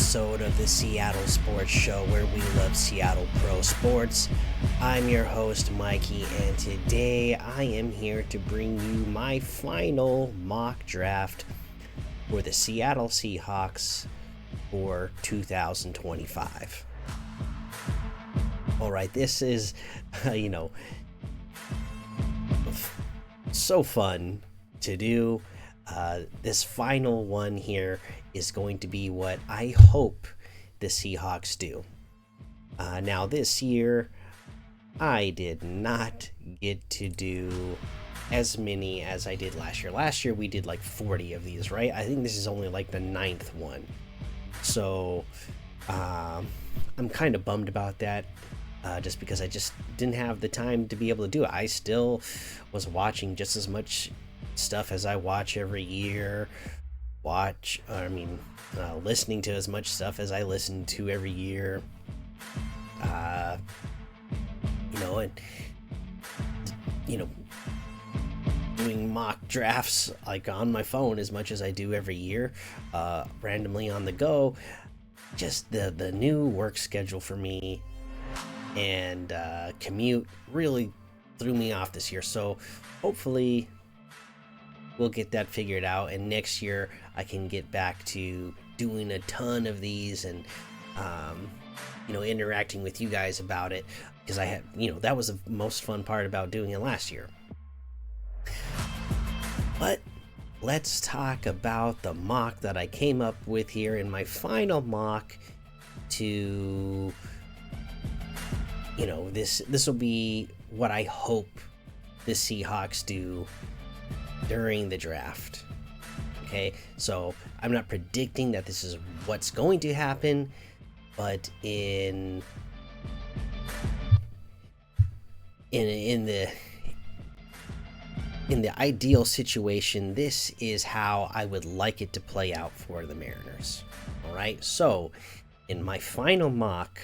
episode of the Seattle Sports Show, where we love Seattle pro sports. I'm your host, Mikey, and today I am here to bring you my final mock draft for the Seattle Seahawks for 2025. All right, this is, so fun to do. This final one here is going to be what I hope the Seahawks do. Now, this year, I did not get to do as many as I did last year. Last year, we did like 40 of these, right? I think this is only like the 9th one. So, I'm kind of bummed about that. Just because I just didn't have the time to be able to do it. I still was watching just as much stuff as I watch every year. Listening to as much stuff as I listen to every year. Doing mock drafts like on my phone as much as I do every year, randomly on the go. Just the new work schedule for me and commute really threw me off this year. So hopefully we'll get that figured out, and next year I can get back to doing a ton of these and interacting with you guys about it, because I had that was the most fun part about doing it last year. But let's talk about the mock that I came up with here in my final mock to this will be what I hope the Seahawks do during the draft. Okay, so I'm not predicting that this is what's going to happen, but in the ideal situation, this is how I would like it to play out for the Mariners. All right, so in my final mock,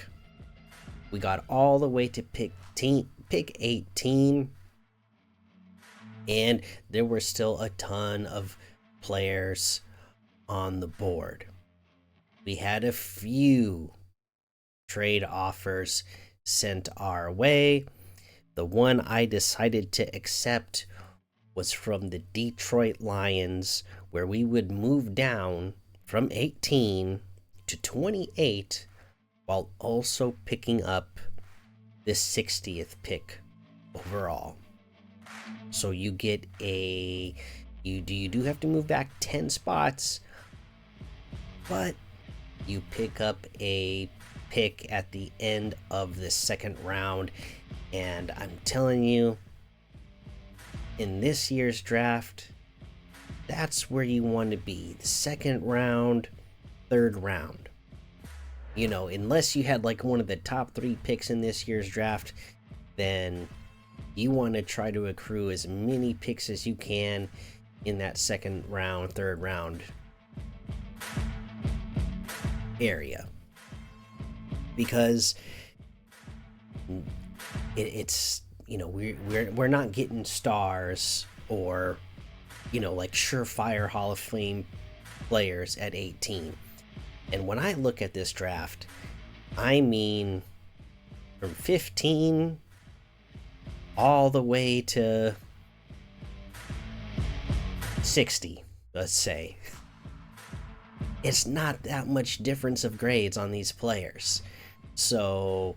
we got all the way to pick 18, and there were still a ton of players on the board. We had a few trade offers sent our way. The one I decided to accept was from the Detroit Lions, where we would move down from 18 to 28 while also picking up the 60th pick overall. So you get you do have to move back 10 spots, but you pick up a pick at the end of the second round. And I'm telling you, in this year's draft, that's where you want to be. The second round, third round. Unless you had like one of the top 3 picks in this year's draft, then you want to try to accrue as many picks as you can in that second round, third round area, because it's we're not getting stars or like surefire Hall of Fame players at 18. And when I look at this draft, I mean from 15 all the way to 60, let's say. It's not that much difference of grades on these players. So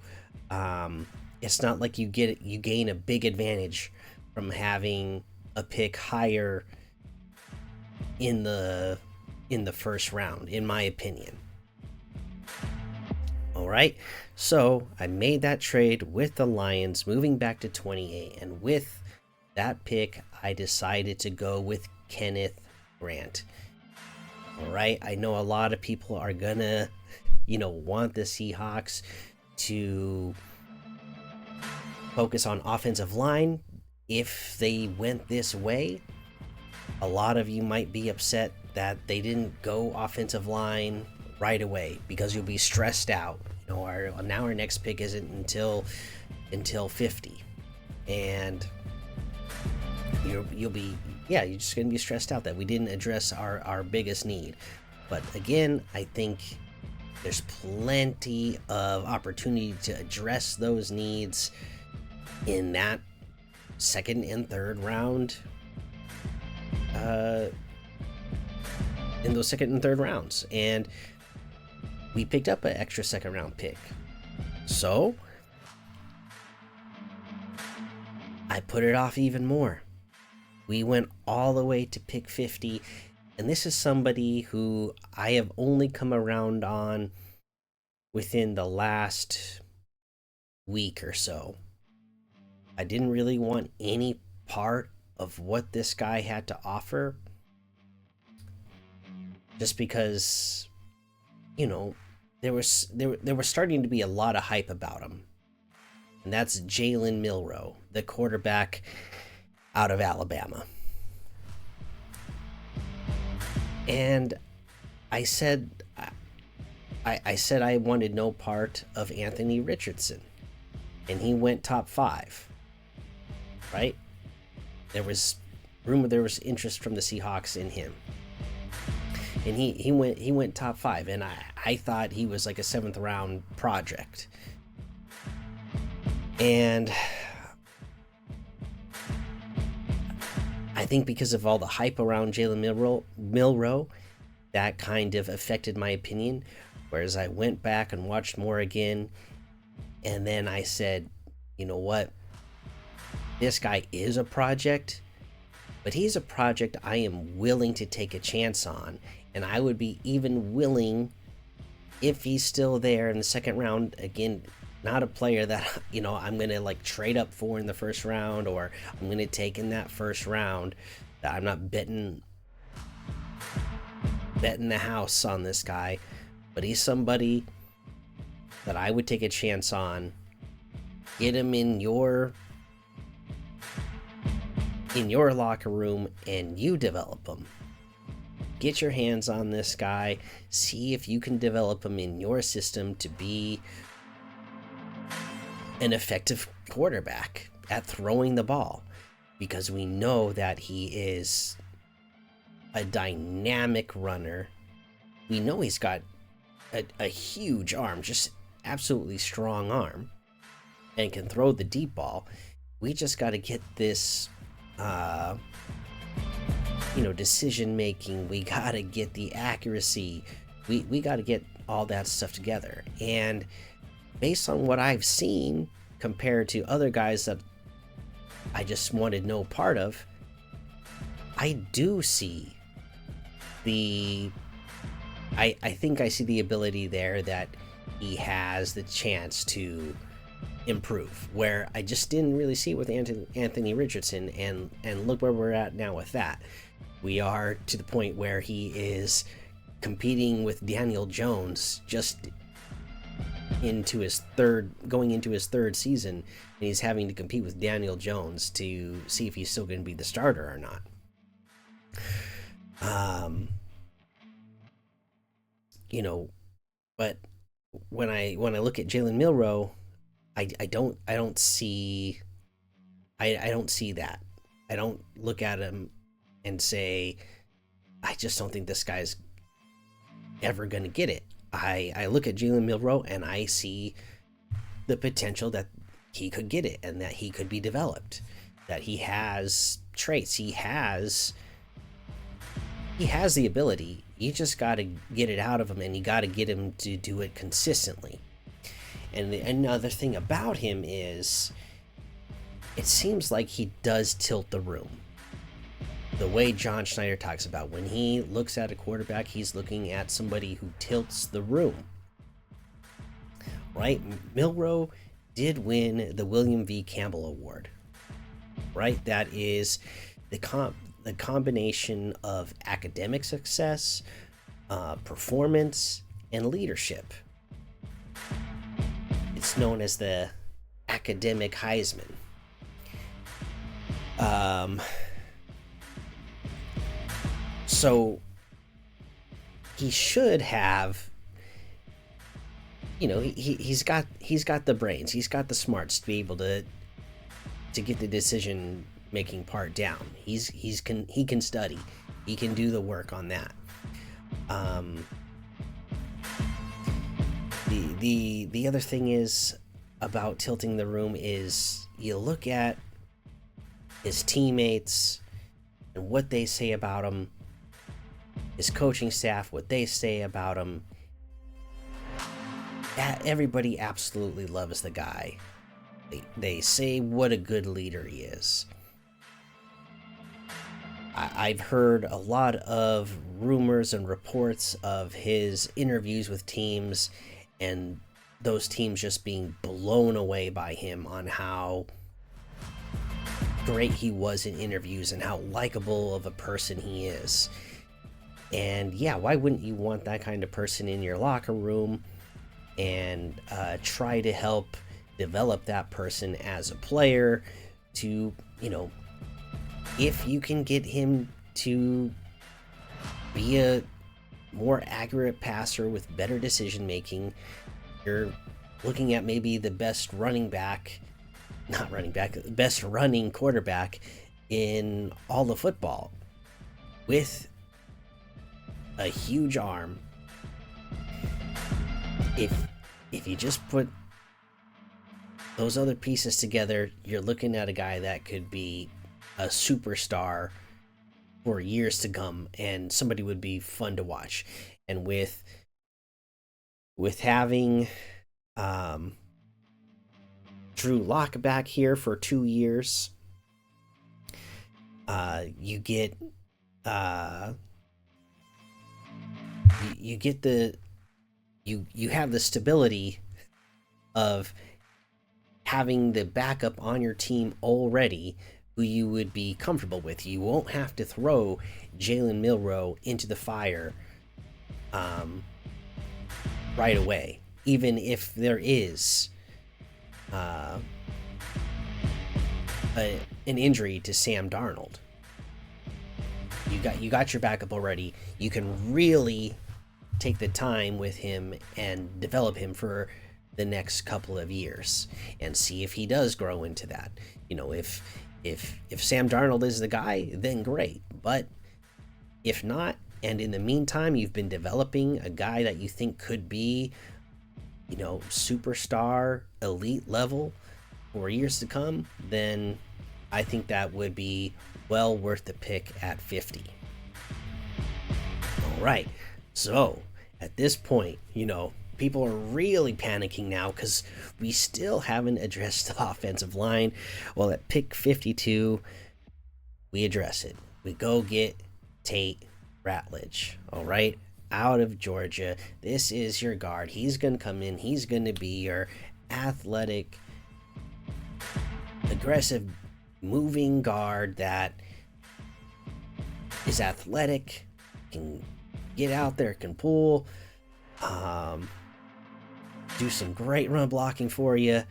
it's not like you gain a big advantage from having a pick higher in the first round, in my opinion. All right, so I made that trade with the Lions, moving back to 28, and with that pick, I decided to go with Kenneth Grant. All right, I know a lot of people are gonna, want the Seahawks to focus on offensive line if they went this way. A lot of you might be upset that they didn't go offensive line right away, because you'll be stressed out. Our next pick isn't until 50, and you're just gonna be stressed out that we didn't address our biggest need. But again, I think There's plenty of opportunity to address those needs in that second and third round. In those second and third rounds. And we picked up an extra second round pick. So I put it off even more. We went all the way to pick 50. And this is somebody who I have only come around on within the last week or so. I didn't really want any part of what this guy had to offer, just because, you know, there was starting to be a lot of hype about him. And that's Jalen Milroe, the quarterback out of Alabama. And I said I wanted no part of Anthony Richardson, and he went top 5. Right? There was interest from the Seahawks in him, and he went top 5, and I thought he was like a 7th round project. And I think because of all the hype around Jalen Milroe, that kind of affected my opinion. Whereas I went back and watched more again, and then I said, you know what? This guy is a project, but he's a project I am willing to take a chance on. And I would be even willing, if he's still there in the second round, again, not a player that, you know, I'm going to like trade up for in the first round, or I'm going to take in that first round. That I'm not betting the house on this guy, but he's somebody that I would take a chance on. Get him in your locker room, and you develop him. Get your hands on this guy. See if you can develop him in your system to be an effective quarterback at throwing the ball, because we know that he is a dynamic runner. We know he's got a huge arm, just absolutely strong arm, and can throw the deep ball. We just got to get this decision making. We got to get the accuracy. We got to get all that stuff together. And based on what I've seen compared to other guys that I just wanted no part of, I do see I think I see the ability there that he has the chance to improve, where I just didn't really see it with Anthony Richardson. And look where we're at now with that. We are to the point where he is competing with Daniel Jones, just going into his third season, and he's having to compete with Daniel Jones to see if he's still going to be the starter or not. But when I look at Jalen Milroe, I don't see that. I don't look at him and say, I just don't think this guy's ever going to get it. I look at Jalen Milroe and I see the potential that he could get it, and that he could be developed, that he has traits, he has the ability. You just got to get it out of him, and you got to get him to do it consistently. And another thing about him is, it seems like he does tilt the room. The way John Schneider talks about, when he looks at a quarterback, he's looking at somebody who tilts the room. Right? Milroe did win the William V. Campbell Award. Right? That is the combination of academic success, performance, and leadership. It's known as the academic Heisman. So he should have, he's got the brains, he's got the smarts to be able to get the decision making part down. He can study, he can do the work on that. The other thing is about tilting the room is you look at his teammates and what they say about him, his coaching staff, what they say about him. Everybody absolutely loves the guy. They say what a good leader he is. I've heard a lot of rumors and reports of his interviews with teams, and those teams just being blown away by him on how great he was in interviews and how likable of a person he is. And yeah, why wouldn't you want that kind of person in your locker room and try to help develop that person as a player to, if you can get him to be a more accurate passer with better decision making, you're looking at maybe the best best running quarterback in all of football with a huge arm. If you just put those other pieces together, you're looking at a guy that could be a superstar for years to come, and somebody would be fun to watch. And with having Drew Lock back here for 2 years, you get you have the stability of having the backup on your team already who you would be comfortable with. You won't have to throw Jalen Milroe into the fire right away, even if there is an injury to Sam Darnold. You got your backup already. You can really take the time with him and develop him for the next couple of years and see if he does grow into that. If Sam Darnold is the guy, then great. But if not, and in the meantime you've been developing a guy that you think could be, superstar, elite level for years to come, then I think that would be well worth the pick at 50. All right. So at this point, people are really panicking now because we still haven't addressed the offensive line. Well, at pick 52, we address it. We go get Tate Ratledge, all right, out of Georgia. This is your guard. He's going to come in. He's going to be your athletic, aggressive, moving guard that is athletic, can get out there, can pull, do some great run blocking for you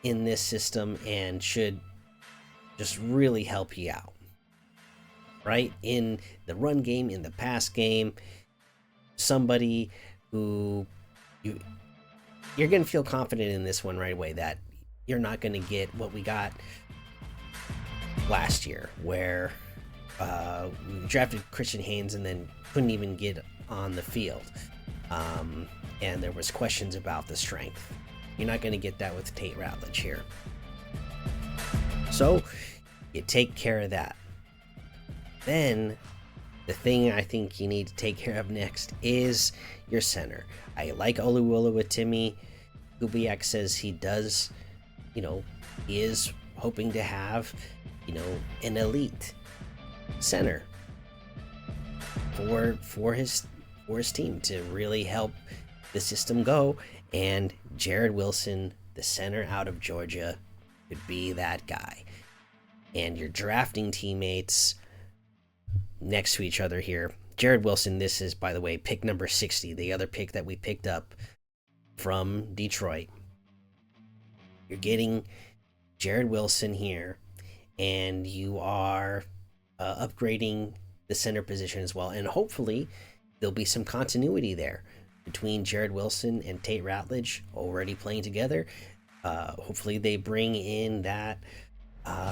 in this system, and should just really help you out, right? In the run game, in the pass game, somebody who you're going to feel confident in this one right away, that you're not going to get what we got last year, where we drafted Christian Haynes and then couldn't even get on the field. And there was questions about the strength. You're not going to get that with Tate Ratledge here. So you take care of that. Then the thing I think you need to take care of next is your center. I like Oluwolowatimi. Kubiak says he does, he is hoping to have, an elite center for his team to really help the system go. And Jared Wilson, the center out of Georgia, could be that guy. And your drafting teammates next to each other here. Jared Wilson, this is, by the way, pick number 60, the other pick that we picked up from Detroit. You're getting Jared Wilson here, and you are upgrading the center position as well. And hopefully there'll be some continuity there between Jared Wilson and Tate Ratledge already playing together. Hopefully they bring in that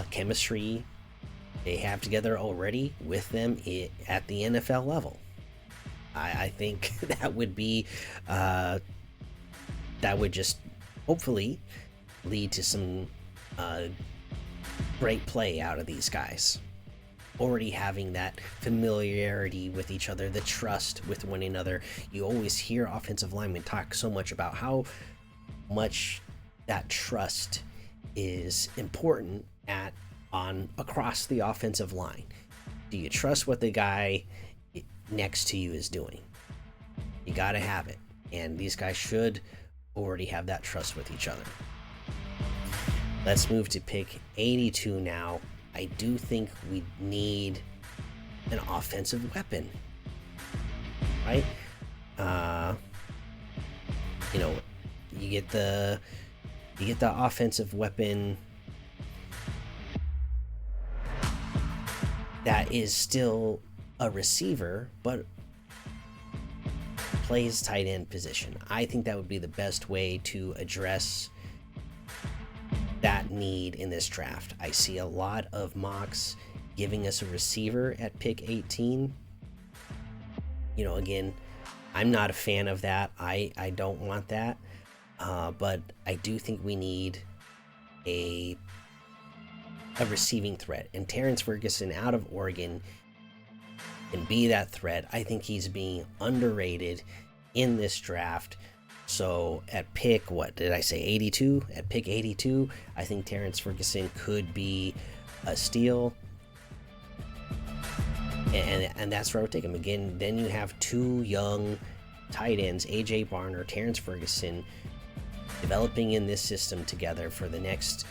chemistry they have together already with them at the NFL level. I think that would be that would just hopefully lead to some great play out of these guys. Already having that familiarity with each other, the trust with one another. You always hear offensive linemen talk so much about how much that trust is important across the offensive line. Do you trust what the guy next to you is doing? You got to have it, and these guys should already have that trust with each other. Let's move to pick 82 now. I do think we need an offensive weapon, right? You get the offensive weapon that is still a receiver, but plays tight end position. I think that would be the best way to address that need in this draft. I see a lot of mocks giving us a receiver at pick 18. Again, I'm not a fan of that. I don't want that. But I do think we need a receiving threat. And Terrence Ferguson out of Oregon can be that threat. I think he's being underrated in this draft. So at pick, what did I say, 82? At pick 82, I think Terrence Ferguson could be a steal. And that's where I would take him. Again, then you have two young tight ends, A.J. Barner, Terrence Ferguson, developing in this system together for the next,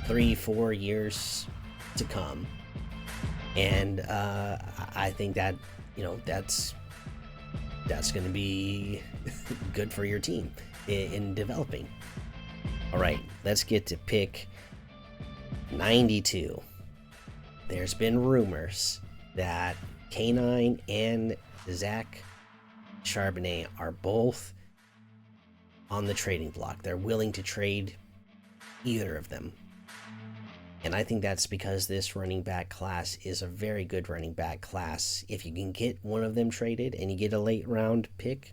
3-4 years to come. And I think that, that's going to be good for your team in developing. All right, let's get to pick 92. There's been rumors that K9 and Zach Charbonnet are both on the trading block. They're willing to trade either of them. And I think that's because this running back class is a very good running back class. If you can get one of them traded and you get a late round pick,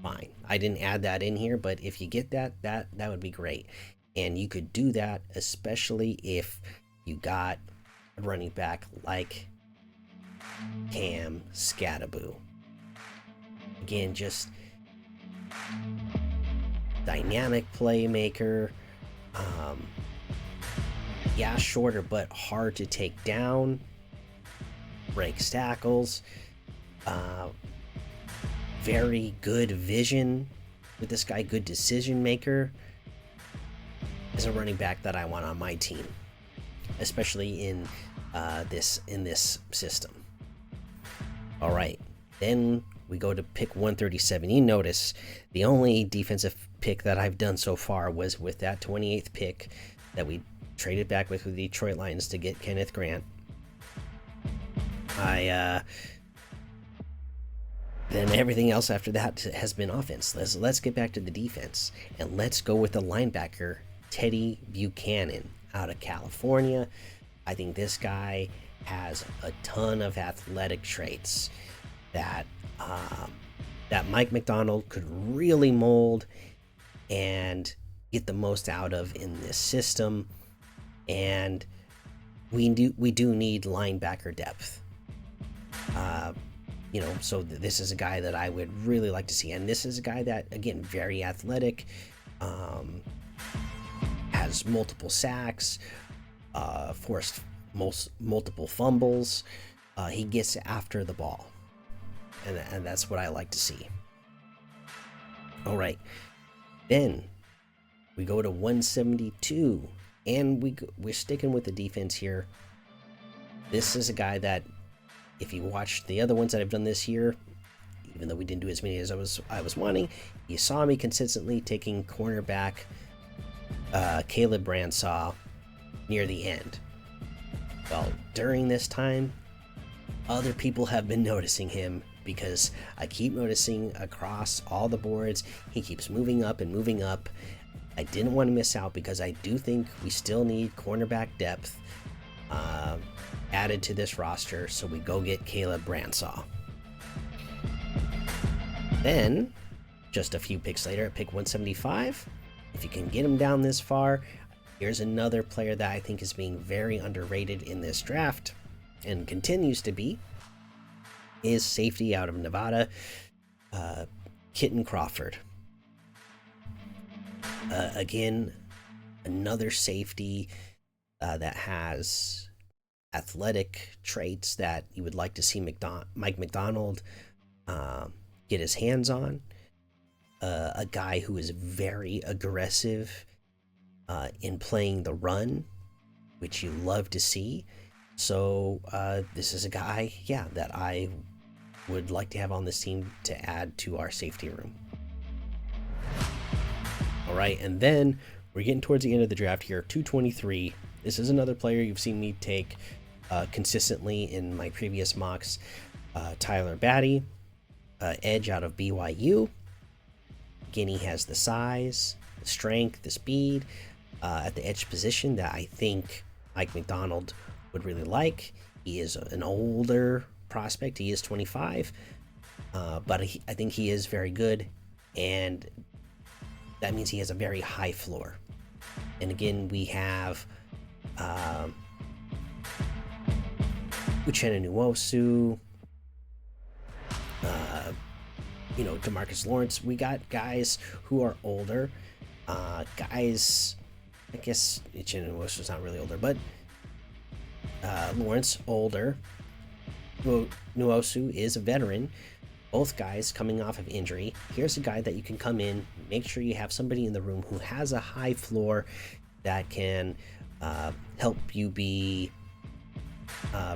fine. I didn't add that in here, but if you get that would be great. And you could do that, especially if you got a running back like Cam Skattebo. Again, just dynamic playmaker. Shorter but hard to take down. Breaks tackles. Very good vision with this guy. Good decision maker. Is a running back that I want on my team, especially in this system. All right, then we go to pick 137. You notice the only defensive pick that I've done so far was with that 28th pick that we traded back with the Detroit Lions to get Kenneth Grant. Then everything else after that has been offense. Let's get back to the defense, and let's go with the linebacker Teddy Buchanan out of California. I think this guy has a ton of athletic traits that Mike McDonald could really mold and get the most out of in this system. And we do need linebacker depth. So this is a guy that I would really like to see. And this is a guy that, again, very athletic, has multiple sacks, forced multiple fumbles. He gets after the ball. And that's what I like to see. All right. Then we go to 172. And we're sticking with the defense here. This is a guy that, if you watched the other ones that I've done this year, even though we didn't do as many as I was wanting, you saw me consistently taking cornerback Caleb Branshaw near the end. Well, during this time, other people have been noticing him because I keep noticing across all the boards, he keeps moving up and moving up. I didn't want to miss out because I do think we still need cornerback depth added to this roster, so we go get Caleb Branshaw. Then, just a few picks later, at pick 175, if you can get him down this far, here's another player that I think is being very underrated in this draft and continues to be, is safety out of Nevada, Kitten Crawford. Again, another safety that has athletic traits that you would like to see Mike McDonald get his hands on. A guy who is very aggressive in playing the run, which you love to see. So this is a guy, that I would like to have on this team to add to our safety room. All right, and then we're getting towards the end of the draft here, 223. This is another player you've seen me take consistently in my previous mocks. Tyler Batty, edge out of BYU. Again, he has the size, the strength, the speed at the edge position that I think Mike McDonald would really like. He is an older prospect. He is 25, but I think he is very good, and that means he has a very high floor. And again, we have Uchenna Nwosu, DeMarcus Lawrence. We got guys who are older. Guys, I guess Uchenna Nwosu is not really older, but Lawrence, older. Nwosu is a veteran. Both guys coming off of injury. Here's a guy that you can come in, make sure you have somebody in the room who has a high floor that can help you be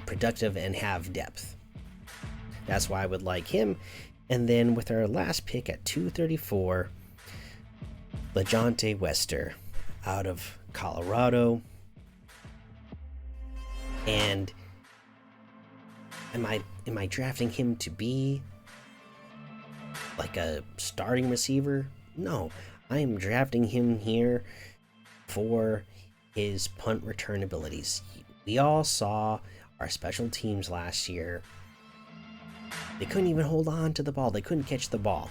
productive and have depth. That's why I would like him. And then with our last pick at 234, LeJohntay Wester out of Colorado. And am I drafting him to be like a starting receiver? No, I am drafting him here for his punt return abilities. We all saw our special teams last year. They couldn't even hold on to the ball. They couldn't catch the ball,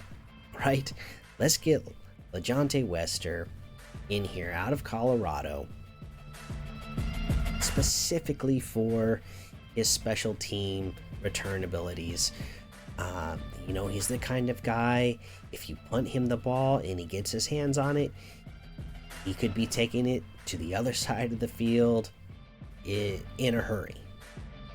right? Let's get LeJohntay Wester in here out of Colorado, specifically for his special team return abilities. He's the kind of guy, if you punt him the ball and he gets his hands on it, he could be taking it to the other side of the field in a hurry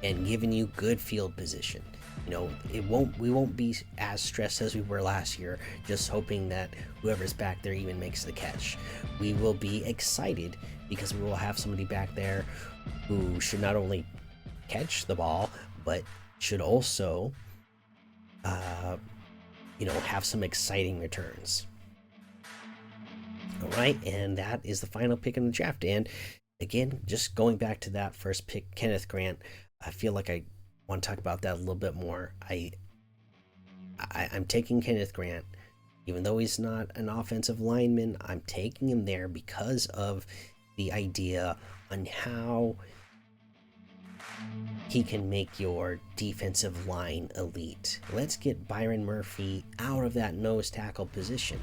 and giving you good field position. We won't be as stressed as we were last year, just hoping that whoever's back there even makes the catch. We will be excited because we will have somebody back there who should not only catch the ball, but should also have some exciting returns. All right, and that is the final pick in the draft. And again, just going back to that first pick, Kenneth Grant, I feel like I want to talk about that a little bit more. I'm taking Kenneth Grant, even though he's not an offensive lineman. I'm taking him there because of the idea on how he can make your defensive line elite. Let's get Byron Murphy out of that nose tackle position,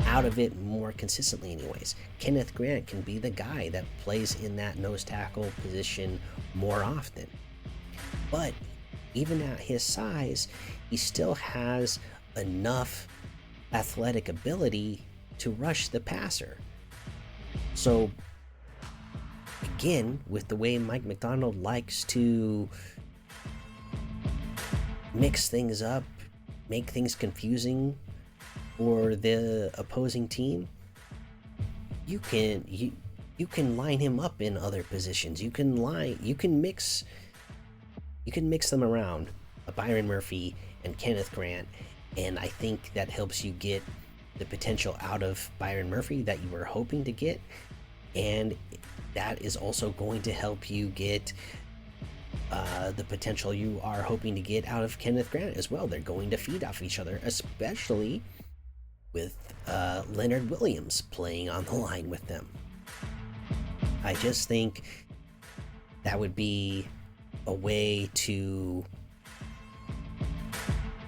out of it more consistently anyways. Kenneth Grant can be the guy that plays in that nose tackle position more often. But even at his size, he still has enough athletic ability to rush the passer. So again, with the way Mike McDonald likes to mix things up, make things confusing for the opposing team, you can line him up in other positions. You can mix them around, Byron Murphy and Kenneth Grant, and I think that helps you get the potential out of Byron Murphy that you were hoping to get, and that is also going to help you get the potential you are hoping to get out of Kenneth Grant as well. They're going to feed off each other, especially with Leonard Williams playing on the line with them. I just think that would be a way to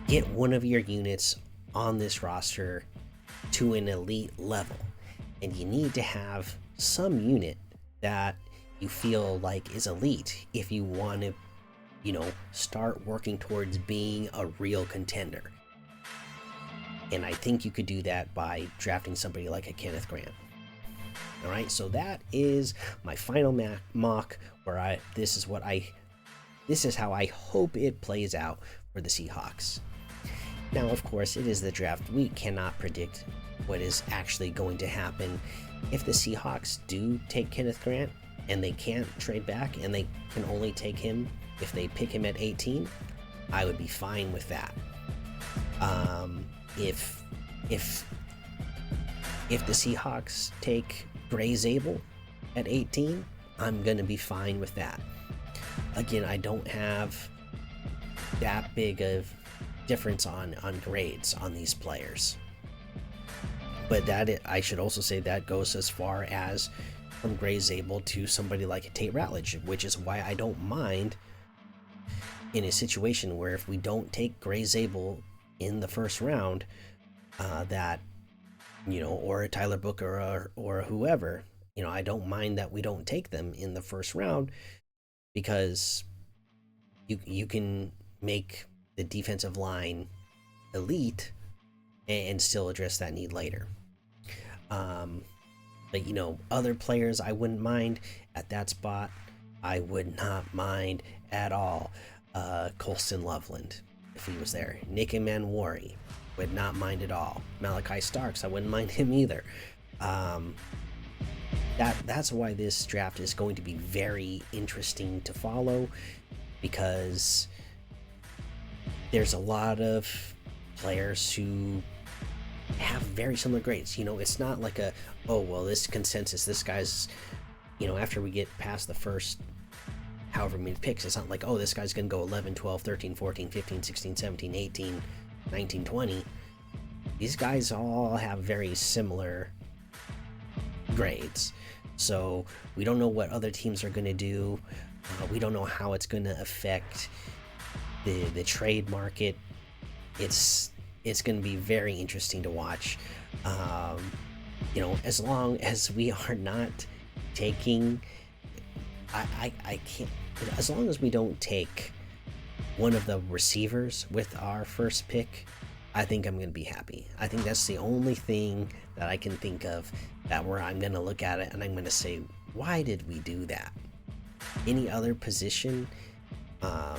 get one of your units on this roster to an elite level. And you need to have some unit that you feel like is elite if you want to, start working towards being a real contender. And I think you could do that by drafting somebody like a Kenneth Grant. All right, so that is my final mock where this is how I hope it plays out for the Seahawks. Now, of course, it is the draft. We cannot predict what is actually going to happen. If the Seahawks do take Kenneth Grant and they can't trade back and they can only take him if they pick him at 18, I would be fine with that. If the Seahawks take Gray Zabel at 18, I'm gonna be fine with that. Again, I don't have that big of difference on grades on these players, but I should also say that goes as far as from Gray Zabel to somebody like a Tate Ratledge, which is why I don't mind in a situation where if we don't take Gray Zabel in the first round, or a Tyler Booker or whoever, I don't mind that we don't take them in the first round, because you can make the defensive line elite and still address that need later. But other players I wouldn't mind at that spot. I would not mind at all Colston Loveland if he was there. Nick Emanwari, would not mind at all. Malachi Starks, I wouldn't mind him either. That's why this draft is going to be very interesting to follow, because there's a lot of players who have very similar grades. It's not like this consensus, this guy's, after we get past the first however many picks, it's not like, this guy's gonna go 11, 12, 13, 14, 15, 16, 17, 18, 19, 20. These guys all have very similar grades, so we don't know what other teams are going to do. We don't know how it's going to affect the trade market. It's going to be very interesting to watch. As long as we are not taking, I can't, as long as we don't take one of the receivers with our first pick, I think I'm going to be happy. I think that's the only thing that I can think of where I'm going to look at it and I'm going to say, why did we do that? Any other position, I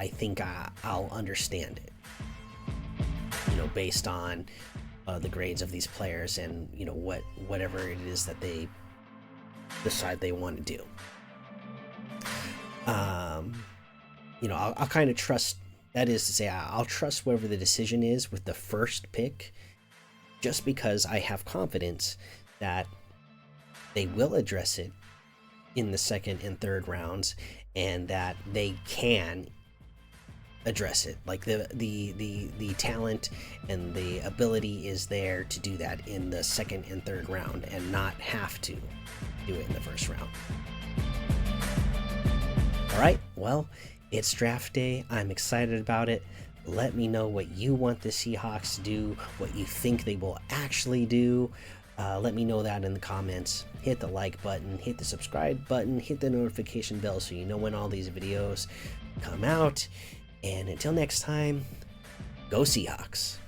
think I'll understand it, based on the grades of these players and, whatever it is that they decide they want to do. I'll kind of trust, that is to say, I'll trust whatever the decision is with the first pick, just because I have confidence that they will address it in the second and third rounds, and that they can address it. Like the talent and the ability is there to do that in the second and third round, and not have to do it in the first round. All right, well, it's draft day. I'm excited about it. Let me know what you want the Seahawks to do, what you think they will actually do. Let me know that in the comments. Hit the like button, hit the subscribe button, hit the notification bell so you know when all these videos come out. And until next time, go Seahawks.